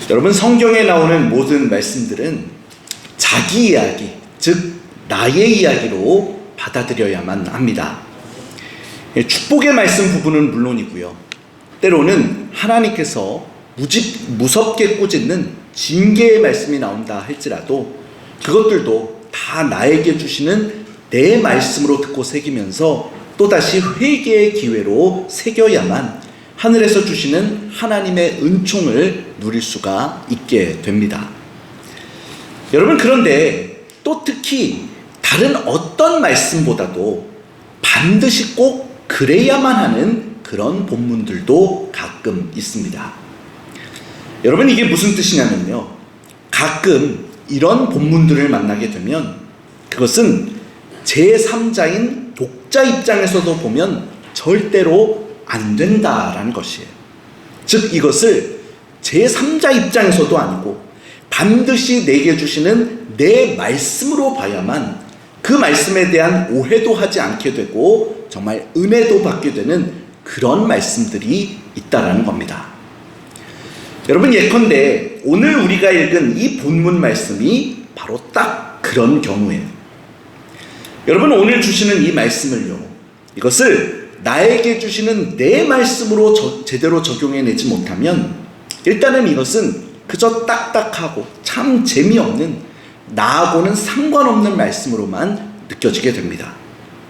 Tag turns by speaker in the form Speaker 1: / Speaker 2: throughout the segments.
Speaker 1: 여러분, 성경에 나오는 모든 말씀들은 자기 이야기, 즉 나의 이야기로 받아들여야만 합니다. 축복의 말씀 부분은 물론이고요, 때로는 하나님께서 무섭게 꾸짖는 징계의 말씀이 나온다 할지라도 그것들도 다 나에게 주시는 내 말씀으로 듣고 새기면서 또다시 회개의 기회로 새겨야만 하늘에서 주시는 하나님의 은총을 누릴 수가 있게 됩니다. 여러분, 그런데 또 특히 다른 어떤 말씀보다도 반드시 꼭 그래야만 하는 그런 본문들도 가끔 있습니다. 여러분, 이게 무슨 뜻이냐면요, 가끔 이런 본문들을 만나게 되면 그것은 제3자인 독자 입장에서도 보면 절대로 안 된다라는 것이에요. 즉, 이것을 제3자 입장에서도 아니고 반드시 내게 주시는 내 말씀으로 봐야만 그 말씀에 대한 오해도 하지 않게 되고 정말 은혜도 받게 되는 그런 말씀들이 있다라는 겁니다. 여러분, 예컨대 오늘 우리가 읽은 이 본문 말씀이 바로 딱 그런 경우예요. 여러분, 오늘 주시는 이 말씀을요, 이것을 나에게 주시는 내 말씀으로 제대로 적용해내지 못하면 일단은 이것은 그저 딱딱하고 참 재미없는, 나하고는 상관없는 말씀으로만 느껴지게 됩니다.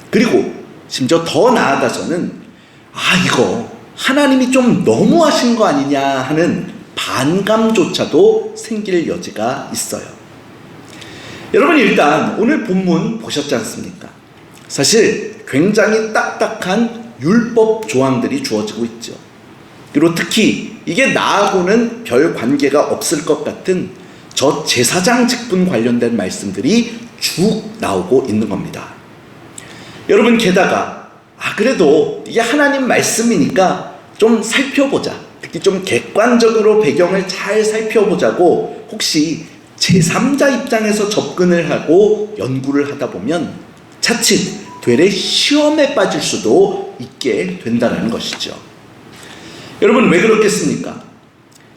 Speaker 1: 그리고 심지어 더 나아가서는 이거 하나님이 좀 너무하신 거 아니냐 하는 반감조차도 생길 여지가 있어요. 여러분, 일단 오늘 본문 보셨지 않습니까? 사실 굉장히 딱딱한 율법 조항들이 주어지고 있죠. 그리고 특히 이게 나하고는 별 관계가 없을 것 같은 저 제사장 직분 관련된 말씀들이 쭉 나오고 있는 겁니다. 여러분, 게다가 그래도 이게 하나님 말씀이니까 좀 살펴보자, 특히 좀 객관적으로 배경을 잘 살펴보자고 혹시 제3자 입장에서 접근을 하고 연구를 하다 보면 자칫 되레 시험에 빠질 수도 있게 된다는 것이죠. 여러분, 왜 그렇겠습니까?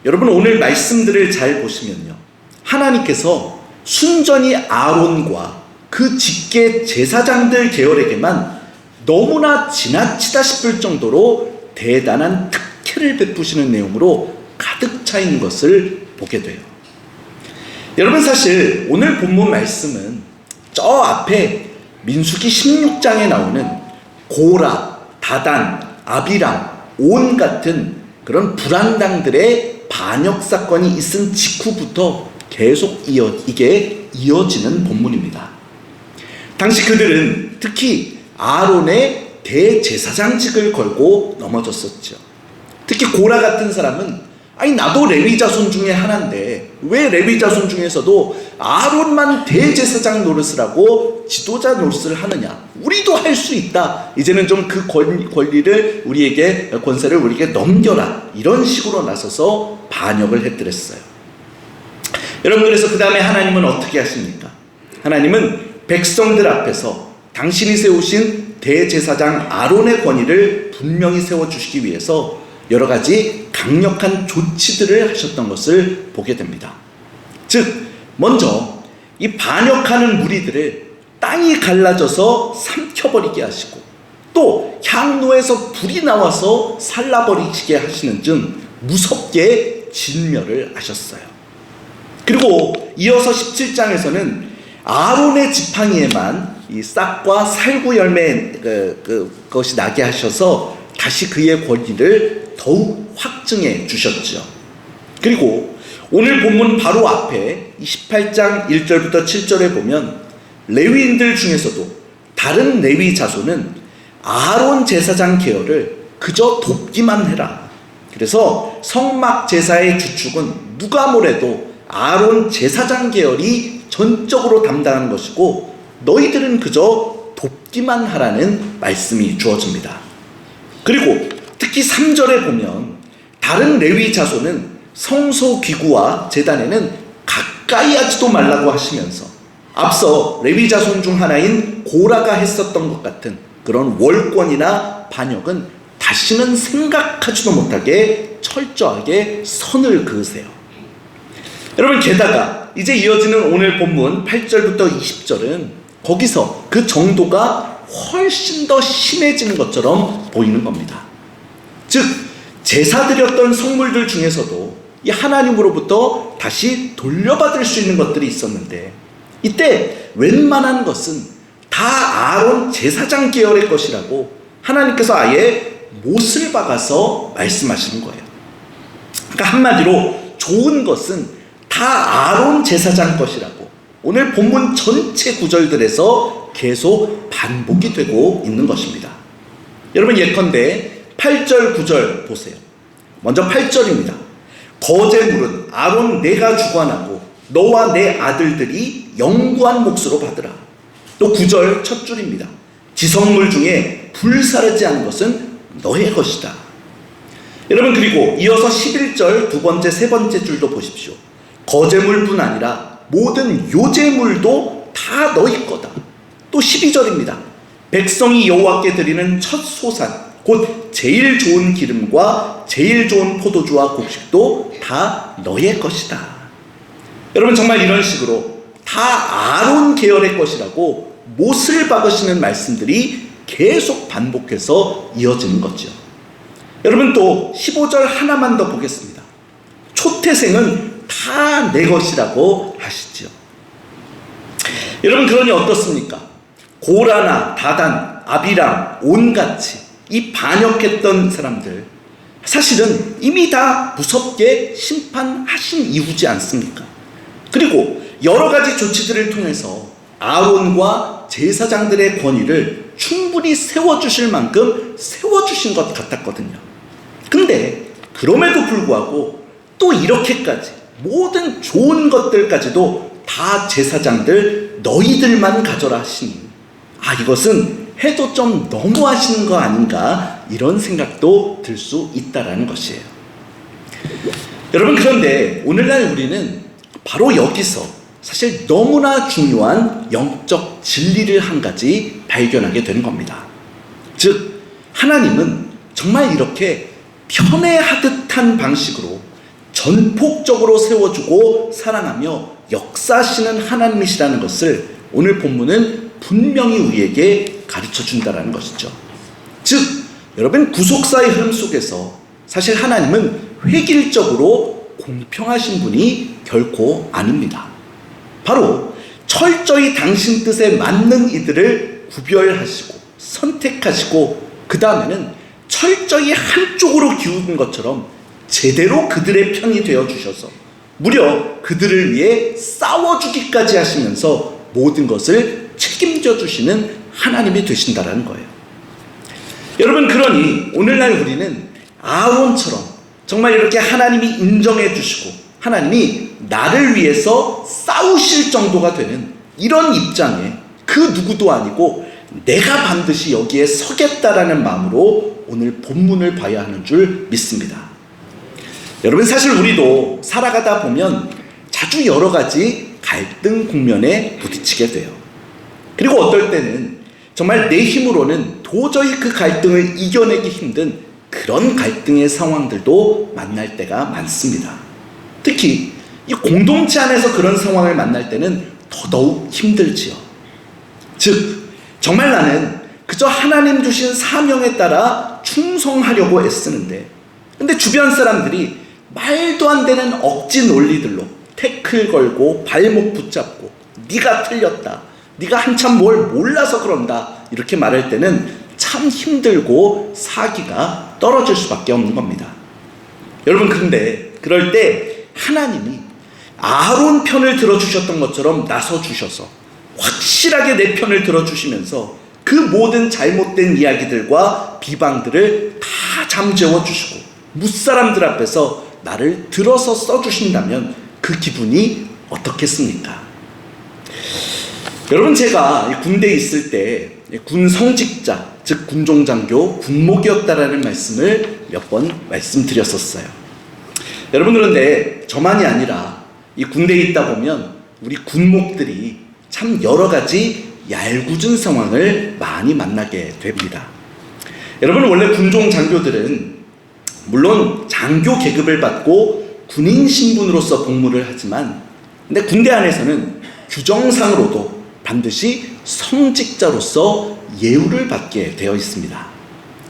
Speaker 1: 여러분, 오늘 말씀들을 잘 보시면요, 하나님께서 순전히 아론과 그 직계 제사장들 계열에게만 너무나 지나치다 싶을 정도로 대단한 특혜를 베푸시는 내용으로 가득 차 있는 것을 보게 돼요. 여러분, 사실 오늘 본문 말씀은 저 앞에 민수기 16장에 나오는 고라, 다단, 아비람, 온 같은 그런 불안당들의 반역 사건이 있은 직후부터 계속 이게 이어지는 본문입니다. 당시 그들은 특히 아론의 대제사장직을 걸고 넘어졌었죠. 특히 고라 같은 사람은 나도 레위 자손 중에 하나인데 왜 레위 자손 중에서도 아론만 대제사장 노릇을 하고 지도자 노릇을 하느냐, 우리도 할 수 있다, 이제는 좀 그 권리를 우리에게, 권세를 우리에게 넘겨라, 이런 식으로 나서서 반역을 했더랬어요. 여러분, 그래서 그 다음에 하나님은 어떻게 하십니까? 하나님은 백성들 앞에서 당신이 세우신 대제사장 아론의 권위를 분명히 세워주시기 위해서 여러 가지 강력한 조치들을 하셨던 것을 보게 됩니다. 즉, 먼저 이 반역하는 무리들을 땅이 갈라져서 삼켜버리게 하시고, 또 향로에서 불이 나와서 살라버리시게 하시는 등 무섭게 진멸을 하셨어요. 그리고 이어서 17장에서는 아론의 지팡이에만 이 싹과 살구 열매 그것이 나게 하셔서 다시 그의 권위를 더욱 확증해 주셨죠. 그리고 오늘 본문 바로 앞에 18장 1절부터 7절에 보면 레위인들 중에서도 다른 레위 자손은 아론 제사장 계열을 그저 돕기만 해라. 그래서 성막 제사의 주축은 누가 뭐래도 아론 제사장 계열이 전적으로 담당하는 것이고 너희들은 그저 돕기만 하라는 말씀이 주어집니다. 그리고 특히 3절에 보면 다른 레위 자손은 성소 기구와 제단에는 가까이 하지도 말라고 하시면서 앞서 레위 자손 중 하나인 고라가 했었던 것 같은 그런 월권이나 반역은 다시는 생각하지도 못하게 철저하게 선을 그으세요. 여러분, 게다가 이제 이어지는 오늘 본문 8절부터 20절은 거기서 그 정도가 훨씬 더 심해지는 것처럼 보이는 겁니다. 즉, 제사 드렸던 성물들 중에서도 이 하나님으로부터 다시 돌려받을 수 있는 것들이 있었는데, 이때 웬만한 것은 다 아론 제사장 계열의 것이라고 하나님께서 아예 못을 박아서 말씀하시는 거예요. 그러니까 한마디로 좋은 것은 다 아론 제사장 것이라고 오늘 본문 전체 구절들에서 계속 반복이 되고 있는 것입니다. 여러분, 예컨대 8절 9절 보세요. 먼저 8절입니다. 거제물은 아론 내가 주관하고 너와 내 아들들이 영구한 몫으로 받으라. 또 9절 첫 줄입니다. 지성물 중에 불사르지 않은 것은 너의 것이다. 여러분, 그리고 이어서 11절 두 번째 세 번째 줄도 보십시오. 거제물뿐 아니라 모든 요제물도 다 너희 거다. 또 12절입니다. 백성이 여호와께 드리는 첫 소산 곧 제일 좋은 기름과 제일 좋은 포도주와 곡식도 다 너의 것이다. 여러분, 정말 이런 식으로 다 아론 계열의 것이라고 못을 박으시는 말씀들이 계속 반복해서 이어지는 거죠. 여러분, 또 15절 하나만 더 보겠습니다. 초태생은 다 내 것이라고 하시죠. 여러분, 그러니 어떻습니까? 고라나 다단, 아비람, 온같이 이 반역했던 사람들, 사실은 이미 다 무섭게 심판하신 이후지 않습니까? 그리고 여러 가지 조치들을 통해서 아론과 제사장들의 권위를 충분히 세워주실 만큼 세워주신 것 같았거든요. 근데 그럼에도 불구하고 또 이렇게까지 모든 좋은 것들까지도 다 제사장들 너희들만 가져라 하시니, 이것은 해도 좀 너무하시는 거 아닌가, 이런 생각도 들 수 있다라는 것이에요. 여러분, 그런데 오늘날 우리는 바로 여기서 사실 너무나 중요한 영적 진리를 한 가지 발견하게 되는 겁니다. 즉, 하나님은 정말 이렇게 편애하듯한 방식으로 전폭적으로 세워주고 사랑하며 역사하시는 하나님이시라는 것을 오늘 본문은 분명히 우리에게 가르쳐 준다는 것이죠. 즉, 여러분, 구속사의 흐름 속에서 사실 하나님은 획일적으로 공평하신 분이 결코 아닙니다. 바로 철저히 당신 뜻에 맞는 이들을 구별하시고 선택하시고 그 다음에는 철저히 한쪽으로 기우는 것처럼 제대로 그들의 편이 되어주셔서 무려 그들을 위해 싸워주기까지 하시면서 모든 것을 책임져 주시는 하나님이 되신다는 거예요. 여러분, 그러니 오늘날 우리는 아론처럼 정말 이렇게 하나님이 인정해 주시고 하나님이 나를 위해서 싸우실 정도가 되는 이런 입장에 그 누구도 아니고 내가 반드시 여기에 서겠다라는 마음으로 오늘 본문을 봐야 하는 줄 믿습니다. 여러분, 사실 우리도 살아가다 보면 자주 여러 가지 갈등 국면에 부딪히게 돼요. 그리고 어떨 때는 정말 내 힘으로는 도저히 그 갈등을 이겨내기 힘든 그런 갈등의 상황들도 만날 때가 많습니다. 특히 이 공동체 안에서 그런 상황을 만날 때는 더더욱 힘들지요. 즉, 정말 나는 그저 하나님 주신 사명에 따라 충성하려고 애쓰는데, 근데 주변 사람들이 말도 안 되는 억지 논리들로 태클 걸고 발목 붙잡고 네가 틀렸다, 네가 한참 뭘 몰라서 그런다, 이렇게 말할 때는 참 힘들고 사기가 떨어질 수밖에 없는 겁니다. 여러분, 근데 그럴 때 하나님이 아론 편을 들어주셨던 것처럼 나서주셔서 확실하게 내 편을 들어주시면서 그 모든 잘못된 이야기들과 비방들을 다 잠재워 주시고 무사람들 앞에서 나를 들어서 써주신다면 그 기분이 어떻겠습니까? 여러분, 제가 군대에 있을 때 군 성직자, 즉 군종장교, 군목이었다라는 말씀을 몇 번 말씀드렸었어요. 여러분, 그런데 저만이 아니라 이 군대에 있다 보면 우리 군목들이 참 여러 가지 얄궂은 상황을 많이 만나게 됩니다. 여러분, 원래 군종장교들은 물론 장교 계급을 받고 군인 신분으로서 복무를 하지만 근데 군대 안에서는 규정상으로도 반드시 성직자로서 예우를 받게 되어 있습니다.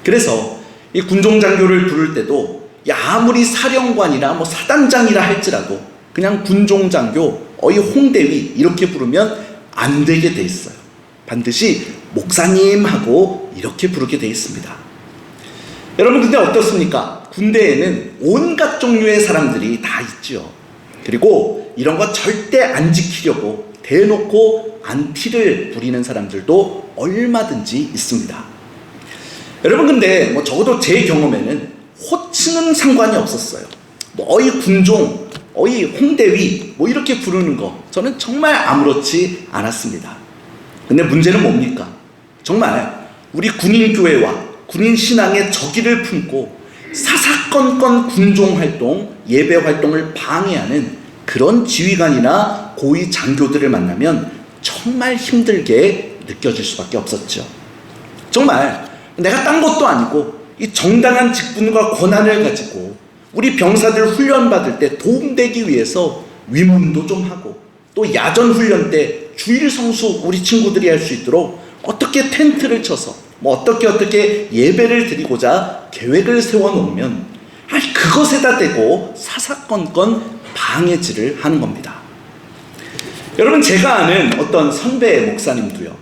Speaker 1: 그래서 이 군종장교를 부를 때도 아무리 사령관이나 사단장이라 할지라도 그냥 군종장교, 홍대위 이렇게 부르면 안 되게 돼 있어요. 반드시 목사님 하고 이렇게 부르게 돼 있습니다. 여러분 근데 어떻습니까? 군대에는 온갖 종류의 사람들이 다 있죠. 그리고 이런 거 절대 안 지키려고 대놓고 안티를 부리는 사람들도 얼마든지 있습니다. 여러분 근데 적어도 제 경험에는 호칭은 상관이 없었어요. 어이 군종, 어이 홍대위 이렇게 부르는 거 저는 정말 아무렇지 않았습니다. 근데 문제는 뭡니까? 정말 우리 군인교회와 군인신앙의 적의를 품고 사사건건 군종활동, 예배활동을 방해하는 그런 지휘관이나 고위 장교들을 만나면 정말 힘들게 느껴질 수밖에 없었죠. 정말 내가 딴 것도 아니고 이 정당한 직분과 권한을 가지고 우리 병사들 훈련받을 때 도움되기 위해서 위문도 좀 하고 또 야전 훈련 때 주일 성수 우리 친구들이 할 수 있도록 어떻게 텐트를 쳐서 어떻게 예배를 드리고자 계획을 세워놓으면 그것에다 대고 사사건건 방해질을 하는 겁니다. 여러분 제가 아는 어떤 선배 목사님도요,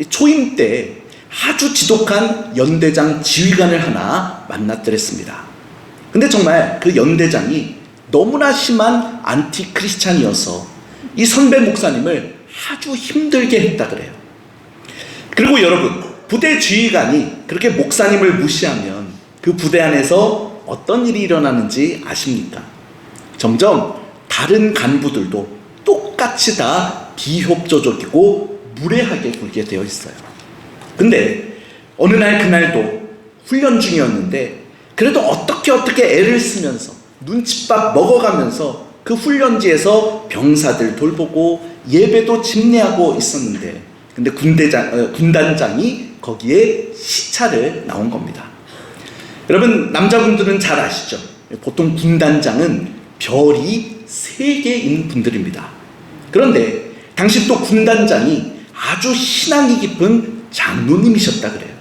Speaker 1: 초임 때 아주 지독한 연대장 지휘관을 하나 만났더랬습니다. 근데 정말 그 연대장이 너무나 심한 안티 크리스찬이어서 이 선배 목사님을 아주 힘들게 했다 그래요. 그리고 여러분 부대 지휘관이 그렇게 목사님을 무시하면 그 부대 안에서 어떤 일이 일어나는지 아십니까? 점점 다른 간부들도 똑같이 다 비협조적이고 무례하게 굴게 되어 있어요. 근데 어느 날 그날도 훈련 중이었는데 그래도 어떻게 애를 쓰면서 눈칫밥 먹어가면서 그 훈련지에서 병사들 돌보고 예배도 집례하고 있었는데 근데 군단장이 거기에 시차를 나온 겁니다. 여러분 남자분들은 잘 아시죠? 보통 군단장은 별이 3개인 분들입니다. 그런데 당시 또 군단장이 아주 신앙이 깊은 장로님이셨다 그래요.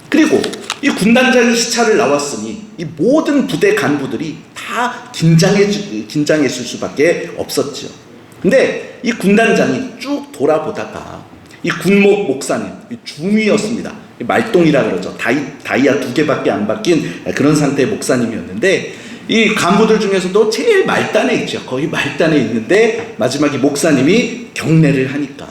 Speaker 1: 그리고 이 군단장이 시차를 나왔으니 이 모든 부대 간부들이 다 긴장했을 수밖에 없었죠. 근데 이 군단장이 쭉 돌아보다가 이 군목 목사님, 중위였습니다. 말똥이라 그러죠. 다이아 2개밖에 안 바뀐 그런 상태의 목사님이었는데 이 간부들 중에서도 제일 말단에 있죠. 거의 말단에 있는데 마지막에 목사님이 경례를 하니까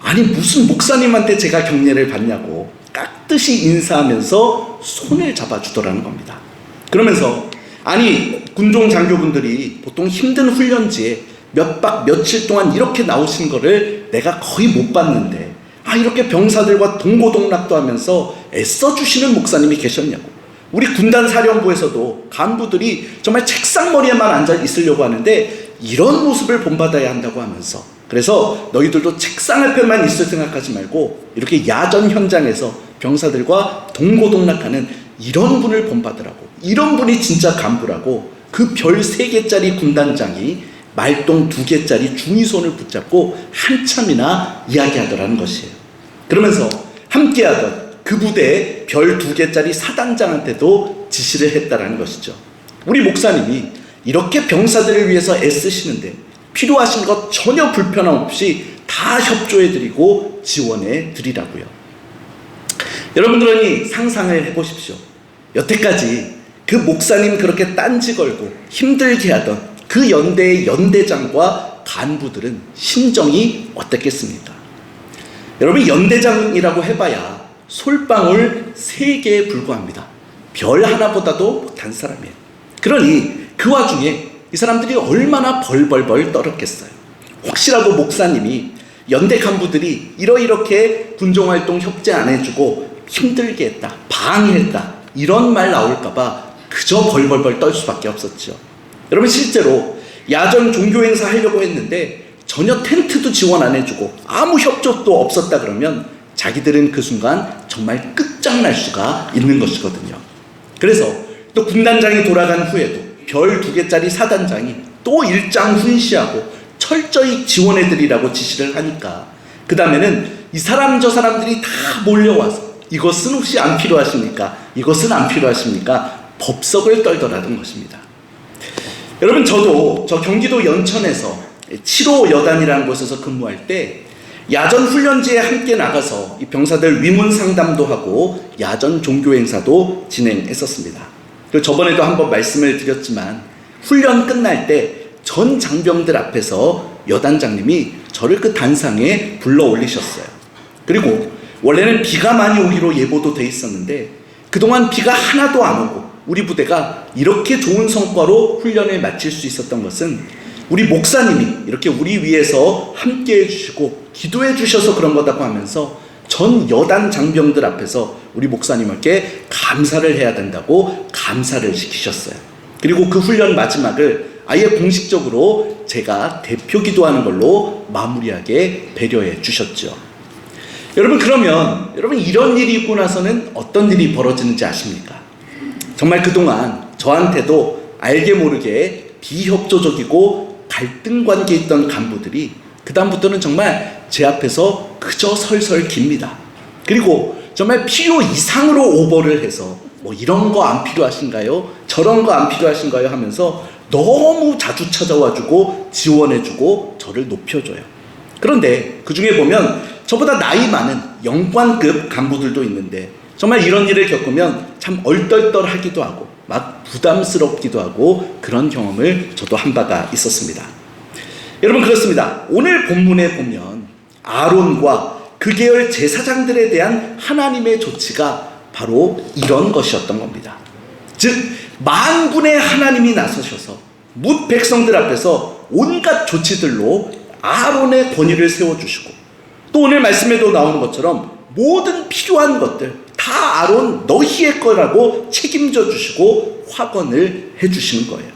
Speaker 1: 아니 무슨 목사님한테 제가 경례를 받냐고 깍듯이 인사하면서 손을 잡아주더라는 겁니다. 그러면서 아니 군종 장교분들이 보통 힘든 훈련지에 몇 박 며칠 동안 이렇게 나오신 거를 내가 거의 못 봤는데 이렇게 병사들과 동고동락도 하면서 애써주시는 목사님이 계셨냐고. 우리 군단 사령부에서도 간부들이 정말 책상머리에만 앉아 있으려고 하는데 이런 모습을 본받아야 한다고 하면서 그래서 너희들도 책상 앞에만 있을 생각하지 말고 이렇게 야전 현장에서 병사들과 동고동락하는 이런 분을 본받으라고, 이런 분이 진짜 간부라고 그 별 3개짜리 군단장이 말똥 2개짜리 중위손을 붙잡고 한참이나 이야기하더라는 것이에요. 그러면서 함께하던 그 부대의 별 2개짜리 사단장한테도 지시를 했다라는 것이죠. 우리 목사님이 이렇게 병사들을 위해서 애쓰시는데 필요하신 것 전혀 불편함 없이 다 협조해드리고 지원해드리라고요. 여러분들은 상상을 해보십시오. 여태까지 그 목사님 그렇게 딴지 걸고 힘들게 하던 그 연대의 연대장과 간부들은 심정이 어땠겠습니까? 여러분 연대장이라고 해봐야 솔방울 3개에 불과합니다. 별 하나보다도 못한 사람이에요. 그러니 그 와중에 이 사람들이 얼마나 벌벌벌 떨었겠어요. 혹시라도 목사님이 연대 간부들이 이렇게 군종활동 협재 안 해주고 힘들게 했다, 방해했다 이런 말 나올까봐 그저 벌벌벌 떨 수밖에 없었죠. 여러분 실제로 야전 종교행사 하려고 했는데 전혀 텐트도 지원 안 해주고 아무 협조도 없었다 그러면 자기들은 그 순간 정말 끝장날 수가 있는 것이거든요. 그래서 또 군단장이 돌아간 후에도 별 2개짜리 사단장이 또 일장 훈시하고 철저히 지원해드리라고 지시를 하니까 그 다음에는 이 사람 저 사람들이 다 몰려와서 이것은 혹시 안 필요하십니까? 이것은 안 필요하십니까? 법석을 떨더라던 것입니다. 여러분, 저도 저 경기도 연천에서 7호 여단이라는 곳에서 근무할 때 야전 훈련지에 함께 나가서 이 병사들 위문 상담도 하고 야전 종교 행사도 진행했었습니다. 그리고 저번에도 한번 말씀을 드렸지만 훈련 끝날 때 전 장병들 앞에서 여단장님이 저를 그 단상에 불러 올리셨어요. 그리고 원래는 비가 많이 오기로 예보도 돼 있었는데 그동안 비가 하나도 안 오고 우리 부대가 이렇게 좋은 성과로 훈련을 마칠 수 있었던 것은 우리 목사님이 이렇게 우리 위해서 함께 해주시고 기도해 주셔서 그런 거다고 하면서 전 여단 장병들 앞에서 우리 목사님께 감사를 해야 된다고 감사를 시키셨어요. 그리고 그 훈련 마지막을 아예 공식적으로 제가 대표 기도하는 걸로 마무리하게 배려해 주셨죠. 여러분, 그러면 여러분 이런 일이 있고 나서는 어떤 일이 벌어지는지 아십니까? 정말 그동안 저한테도 알게 모르게 비협조적이고 갈등 관계에 있던 간부들이 그 다음부터는 정말 제 앞에서 그저 설설 깁니다. 그리고 정말 필요 이상으로 오버를 해서 뭐 이런 거 안 필요하신가요? 저런 거 안 필요하신가요? 하면서 너무 자주 찾아와주고 지원해주고 저를 높여줘요. 그런데 그 중에 보면 저보다 나이 많은 영관급 간부들도 있는데 정말 이런 일을 겪으면 참 얼떨떨하기도 하고 막 부담스럽기도 하고 그런 경험을 저도 한 바가 있었습니다. 여러분, 그렇습니다. 오늘 본문에 보면 아론과 그 계열 제사장들에 대한 하나님의 조치가 바로 이런 것이었던 겁니다. 즉 만군의 하나님이 나서셔서 뭇 백성들 앞에서 온갖 조치들로 아론의 권위를 세워주시고 또 오늘 말씀에도 나오는 것처럼 모든 필요한 것들 다 아론 너희의 거라고 책임져 주시고 확언을 해주시는 거예요.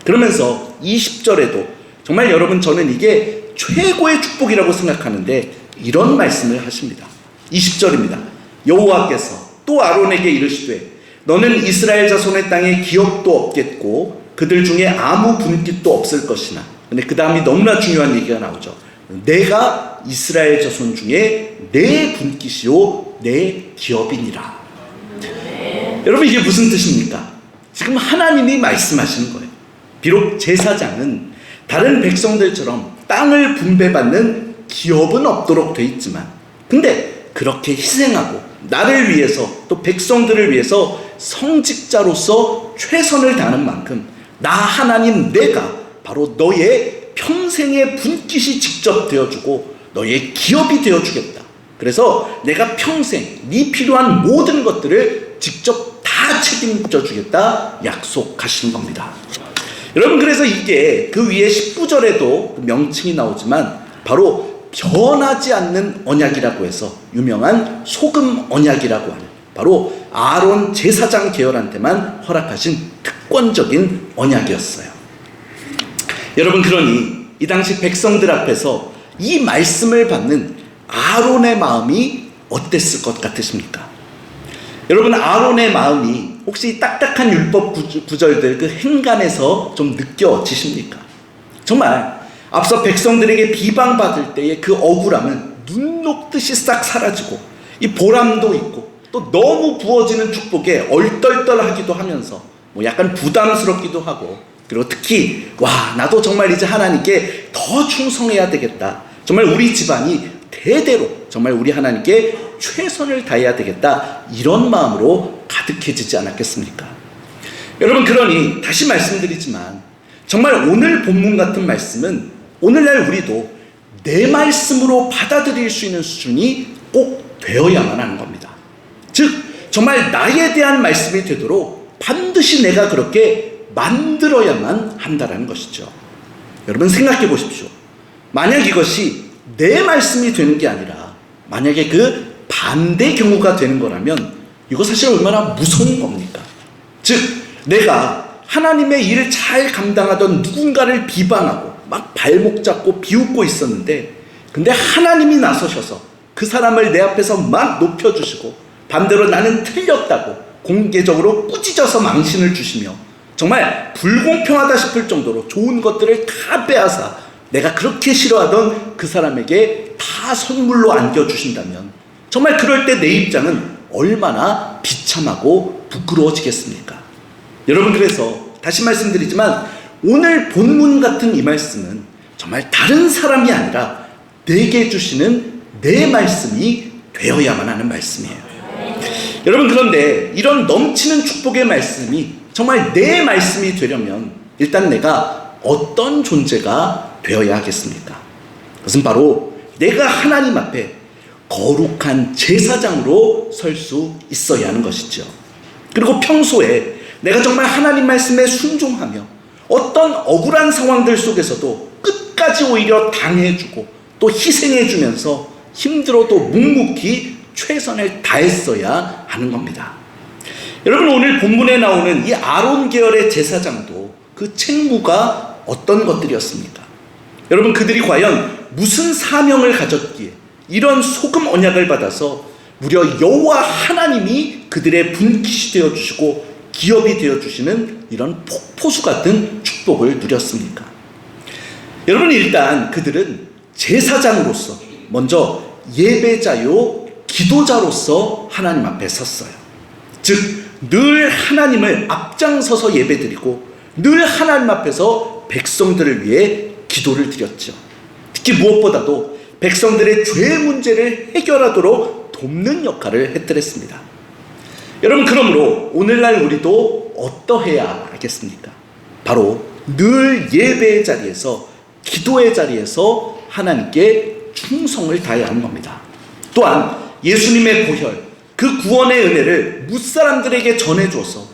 Speaker 1: 그러면서 20절에도 정말 여러분, 저는 이게 최고의 축복이라고 생각하는데 이런 말씀을 하십니다. 20절입니다. 여호와께서 또 아론에게 이르시되 너는 이스라엘 자손의 땅에 기업도 없겠고 그들 중에 아무 분깃도 없을 것이나, 근데 그 다음이 너무나 중요한 얘기가 나오죠. 내가 이스라엘 자손 중에 내 분깃이요 내 기업이니라. 여러분, 이게 무슨 뜻입니까? 지금 하나님이 말씀하시는 거예요. 비록 제사장은 다른 백성들처럼 땅을 분배받는 기업은 없도록 돼 있지만 근데 그렇게 희생하고 나를 위해서 또 백성들을 위해서 성직자로서 최선을 다하는 만큼 나 하나님 내가 바로 너의 평생의 분깃이 직접 되어주고 너의 기업이 되어주겠다. 그래서 내가 평생 네 필요한 모든 것들을 직접 다 책임져 주겠다 약속하시는 겁니다. 여러분, 그래서 이게 그 위에 19절에도 명칭이 나오지만 바로 변하지 않는 언약이라고 해서 유명한 소금 언약이라고 하는 바로 아론 제사장 계열한테만 허락하신 특권적인 언약이었어요. 여러분, 그러니 이 당시 백성들 앞에서 이 말씀을 받는 아론의 마음이 어땠을 것 같으십니까? 여러분, 아론의 마음이 혹시 딱딱한 율법 구절들 그 행간에서 좀 느껴지십니까? 정말 앞서 백성들에게 비방받을 때의 그 억울함은 눈 녹듯이 싹 사라지고 이 보람도 있고 또 너무 부어지는 축복에 얼떨떨하기도 하면서 뭐 약간 부담스럽기도 하고, 그리고 특히 와, 나도 정말 이제 하나님께 더 충성해야 되겠다, 정말 우리 집안이 대대로 정말 우리 하나님께 최선을 다해야 되겠다, 이런 마음으로 가득해지지 않았겠습니까? 여러분, 그러니 다시 말씀드리지만 정말 오늘 본문 같은 말씀은 오늘날 우리도 내 말씀으로 받아들일 수 있는 수준이 꼭 되어야만 하는 겁니다. 즉 정말 나에 대한 말씀이 되도록 반드시 내가 그렇게 만들어야만 한다는 것이죠. 여러분, 생각해 보십시오. 만약 이것이 내 말씀이 되는 게 아니라 만약에 그 반대 경우가 되는 거라면 이거 사실 얼마나 무서운 겁니까? 즉 내가 하나님의 일을 잘 감당하던 누군가를 비방하고 막 발목 잡고 비웃고 있었는데 근데 하나님이 나서셔서 그 사람을 내 앞에서 막 높여주시고 반대로 나는 틀렸다고 공개적으로 꾸짖어서 망신을 주시며 정말 불공평하다 싶을 정도로 좋은 것들을 다 빼앗아 내가 그렇게 싫어하던 그 사람에게 다 선물로 안겨주신다면 정말 그럴 때 내 입장은 얼마나 비참하고 부끄러워지겠습니까? 여러분, 그래서 다시 말씀드리지만 오늘 본문 같은 이 말씀은 정말 다른 사람이 아니라 내게 주시는 내 말씀이 되어야만 하는 말씀이에요. 여러분, 그런데 이런 넘치는 축복의 말씀이 정말 내 말씀이 되려면 일단 내가 어떤 존재가 되어야 하겠습니까? 그것은 바로 내가 하나님 앞에 거룩한 제사장으로 설 수 있어야 하는 것이죠. 그리고 평소에 내가 정말 하나님 말씀에 순종하며 어떤 억울한 상황들 속에서도 끝까지 오히려 당해주고 또 희생해주면서 힘들어도 묵묵히 최선을 다했어야 하는 겁니다. 여러분, 오늘 본문에 나오는 이 아론 계열의 제사장도 그 책무가 어떤 것들이었습니까? 여러분, 그들이 과연 무슨 사명을 가졌기에 이런 소금 언약을 받아서 무려 여호와 하나님이 그들의 분깃이 되어주시고 기업이 되어주시는 이런 폭포수 같은 축복을 누렸습니까? 여러분, 일단 그들은 제사장으로서 먼저 예배자요 기도자로서 하나님 앞에 섰어요. 즉 늘 하나님을 앞장서서 예배드리고 늘 하나님 앞에서 백성들을 위해 기도를 드렸죠. 특히 무엇보다도 백성들의 죄 문제를 해결하도록 돕는 역할을 했더랬습니다. 여러분, 그러므로 오늘날 우리도 어떠해야 하겠습니까? 바로 늘 예배의 자리에서 기도의 자리에서 하나님께 충성을 다해야 하는 겁니다. 또한 예수님의 보혈, 그 구원의 은혜를 무사람들에게 전해줘서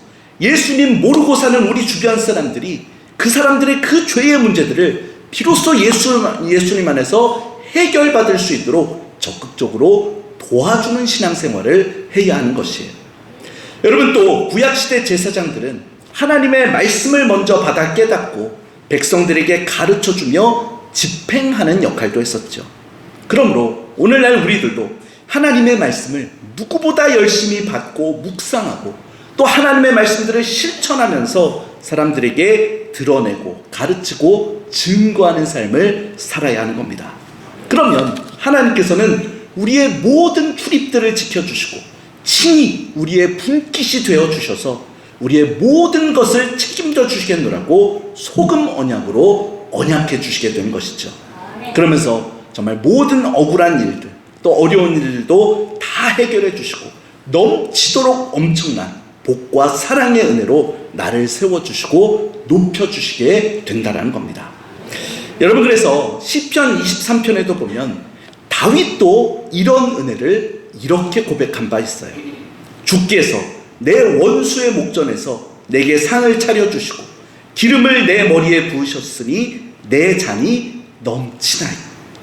Speaker 1: 예수님 모르고 사는 우리 주변 사람들이 그 사람들의 그 죄의 문제들을 비로소 예수님 안에서 해결받을 수 있도록 적극적으로 도와주는 신앙생활을 해야 하는 것이에요. 여러분, 또 구약시대 제사장들은 하나님의 말씀을 먼저 받아 깨닫고 백성들에게 가르쳐주며 집행하는 역할도 했었죠. 그러므로 오늘날 우리들도 하나님의 말씀을 누구보다 열심히 받고 묵상하고 또 하나님의 말씀들을 실천하면서 사람들에게 드러내고 가르치고 증거하는 삶을 살아야 하는 겁니다. 그러면 하나님께서는 우리의 모든 출입들을 지켜주시고 친히 우리의 분깃이 되어주셔서 우리의 모든 것을 책임져 주시겠노라고 소금 언약으로 언약해 주시게 된 것이죠. 그러면서 정말 모든 억울한 일들 또 어려운 일들도 다 해결해 주시고 넘치도록 엄청난 복과 사랑의 은혜로 나를 세워주시고 높여주시게 된다는 겁니다. 여러분, 그래서 시편 23편에도 보면 다윗도 이런 은혜를 이렇게 고백한 바 있어요. 주께서 내 원수의 목전에서 내게 상을 차려주시고 기름을 내 머리에 부으셨으니 내 잔이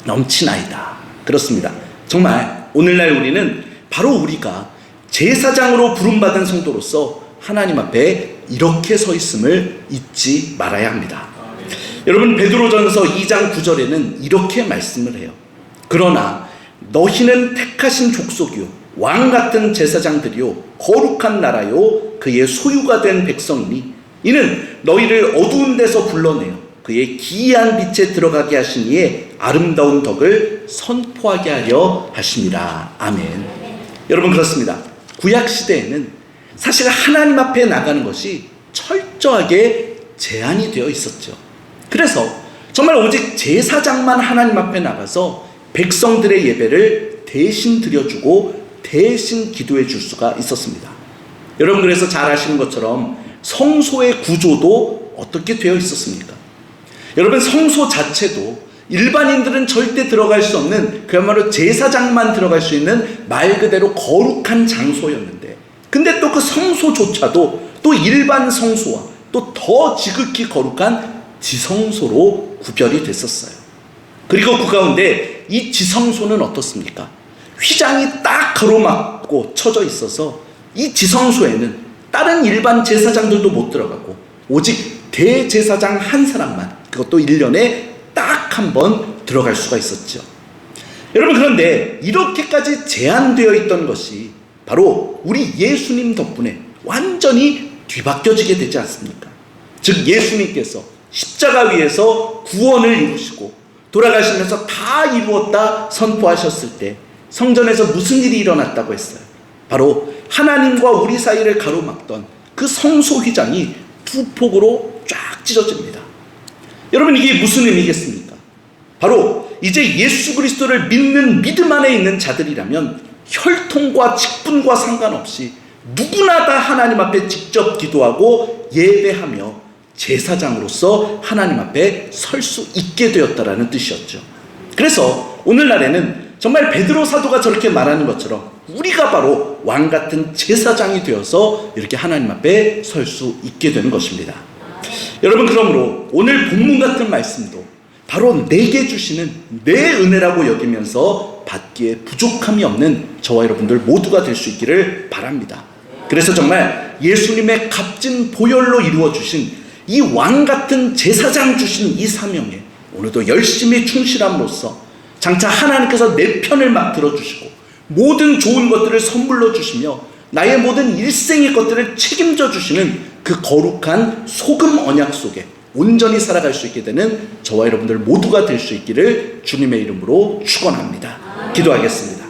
Speaker 1: 넘치나이다. 그렇습니다. 정말 오늘날 우리는 바로 우리가 제사장으로 부름받은 성도로서 하나님 앞에 이렇게 서 있음을 잊지 말아야 합니다. 여러분, 베드로전서 2장 9절에는 이렇게 말씀을 해요. 그러나 너희는 택하신 족속이요 왕 같은 제사장들이요 거룩한 나라요 그의 소유가 된 백성이니 이는 너희를 어두운 데서 불러내어 그의 기이한 빛에 들어가게 하신 이의 아름다운 덕을 선포하게 하려 하심이라. 아멘. 여러분, 그렇습니다. 구약시대에는 사실 하나님 앞에 나가는 것이 철저하게 제한이 되어 있었죠. 그래서 정말 오직 제사장만 하나님 앞에 나가서 백성들의 예배를 대신 드려주고 대신 기도해 줄 수가 있었습니다. 여러분, 그래서 잘 아시는 것처럼 성소의 구조도 어떻게 되어 있었습니까? 여러분, 성소 자체도 일반인들은 절대 들어갈 수 없는 그야말로 제사장만 들어갈 수 있는 말 그대로 거룩한 장소였는데, 근데 또 그 성소조차도 또 일반 성소와 또 더 지극히 거룩한 지성소로 구별이 됐었어요. 그리고 그 가운데 이 지성소는 어떻습니까? 휘장이 딱 가로막고 쳐져 있어서 이 지성소에는 다른 일반 제사장들도 못 들어가고 오직 대제사장 한 사람만, 그것도 1년에 딱 한 번 들어갈 수가 있었죠. 여러분, 그런데 이렇게까지 제한되어 있던 것이 바로 우리 예수님 덕분에 완전히 뒤바뀌어지게 되지 않습니까? 즉 예수님께서 십자가 위에서 구원을 이루시고 돌아가시면서 다 이루었다 선포하셨을 때 성전에서 무슨 일이 일어났다고 했어요? 바로 하나님과 우리 사이를 가로막던 그 성소 휘장이 두 폭으로 쫙 찢어집니다. 여러분, 이게 무슨 의미겠습니까? 바로 이제 예수 그리스도를 믿는 믿음 안에 있는 자들이라면 혈통과 직분과 상관없이 누구나 다 하나님 앞에 직접 기도하고 예배하며 제사장으로서 하나님 앞에 설 수 있게 되었다라는 뜻이었죠. 그래서 오늘날에는 정말 베드로 사도가 저렇게 말하는 것처럼 우리가 바로 왕 같은 제사장이 되어서 이렇게 하나님 앞에 설 수 있게 되는 것입니다. 여러분, 그러므로 오늘 본문 같은 말씀도 바로 내게 주시는 내 은혜라고 여기면서 받기에 부족함이 없는 저와 여러분들 모두가 될 수 있기를 바랍니다. 그래서 정말 예수님의 값진 보혈로 이루어 주신 이 왕 같은 제사장 주신 이 사명에 오늘도 열심히 충실함으로써 장차 하나님께서 내 편을 막 들어주시고 모든 좋은 것들을 선물로 주시며 나의 모든 일생의 것들을 책임져 주시는 그 거룩한 소금 언약 속에 온전히 살아갈 수 있게 되는 저와 여러분들 모두가 될 수 있기를 주님의 이름으로 축원합니다. 기도하겠습니다.